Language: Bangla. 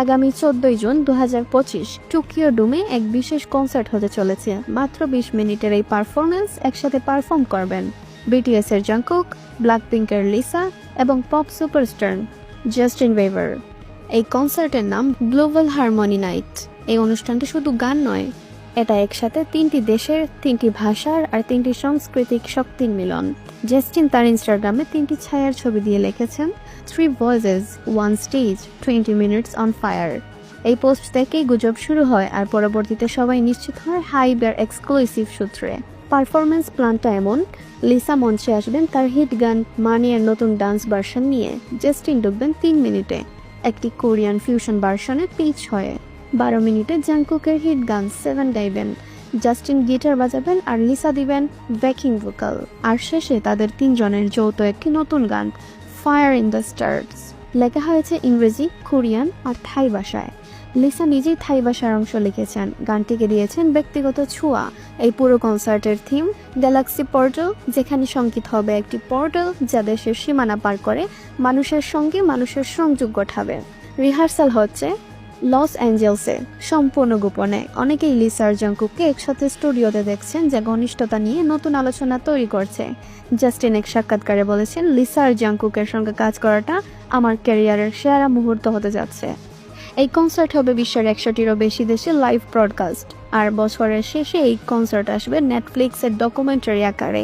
আগামী 14 জুন 2025 টোকিও ডোমে এক বিশেষ কনসার্ট হতে চলেছে। মাত্র 20 মিনিটের এই পারফরমেন্স একসাথে পারফর্ম করবেন বিটিএস এর জাংকুক, ব্ল্যাকপিঙ্কের লিসা এবং পপ সুপারস্টার জাস্টিন বিবার। এই কনসার্টের নাম গ্লোবাল হারমোনি নাইট। এই অনুষ্ঠানটি শুধু গান নয়, এটা একসাথে 3টি দেশের, 3টি ভাষার আর 3টি সাংস্কৃতিক শক্তির মিলন। জাস্টিন তার ইনস্টাগ্রামে 3টি ছায়ার ছবি দিয়ে লিখেছেন 3 voices, 1 stage, 20 minutes on fire। এই পোস্ট থেকেই গুজব শুরু হয় আর পরবর্তীতে সবাই নিশ্চিত হয় হাইবের এক্সক্লুসিভ সূত্রে। পারফরমেন্স প্ল্যানটা এমন, লিসা মঞ্চে আসবেন তার হিট গান মানিয়ার নতুন ডান্স ভার্সন নিয়ে। জাস্টিন ঢুকবেন 3 মিনিটে একটি কোরিয়ান ফিউশন ভার্সনে পিচ হয়ে। 12 মিনিটে জাংকুকের হিট গান 7 গাইবেন। জাস্টিন গিটার বাজাবেন আর লিসা দিবেন ব্যাকিং ভোকাল। আর শেষে তাদের 3 জনের যৌথ একটি নতুন গান ফায়ার ইন দ্য স্টার্স। লেখা হয়েছে ইংরেজি, কোরিয়ান আর থাই ভাষায়। লিসা নিজেই থাই ভাষার অংশ লিখেছেন। গানটিকে দিয়েছেন ব্যক্তিগত ছোঁয়া। এই পুরো কনসার্টের থিম গ্যালাক্সি পোর্টাল, যেখানে সংগীত হবে একটি পোর্টাল যা দেশের সীমানা পার করে মানুষের সঙ্গে মানুষের সংযোগ ঘটাবে। রিহার্সাল হচ্ছে লস অ্যাঞ্জেলসে, সম্পূর্ণ গোপনে। অনেকেই লিসা আর জাংকুককে একসাথে স্টুডিওতে দেখছেন, যা ঘনিষ্ঠতা নিয়ে নতুন আলোচনা তৈরি করছে। জাস্টিন এক সাক্ষাৎকারে বলেছেন, লিসা আর জাংকুকের সঙ্গে কাজ করাটা আমার ক্যারিয়ারের সেরা মুহূর্ত হতে যাচ্ছে। এই কনসার্ট হবে বিশ্বের 100টিরও বেশি দেশে লাইভ ব্রডকাস্ট, আর বছরের শেষে এই কনসার্ট আসবে নেটফ্লিক্সের ডকুমেন্টারি আকারে।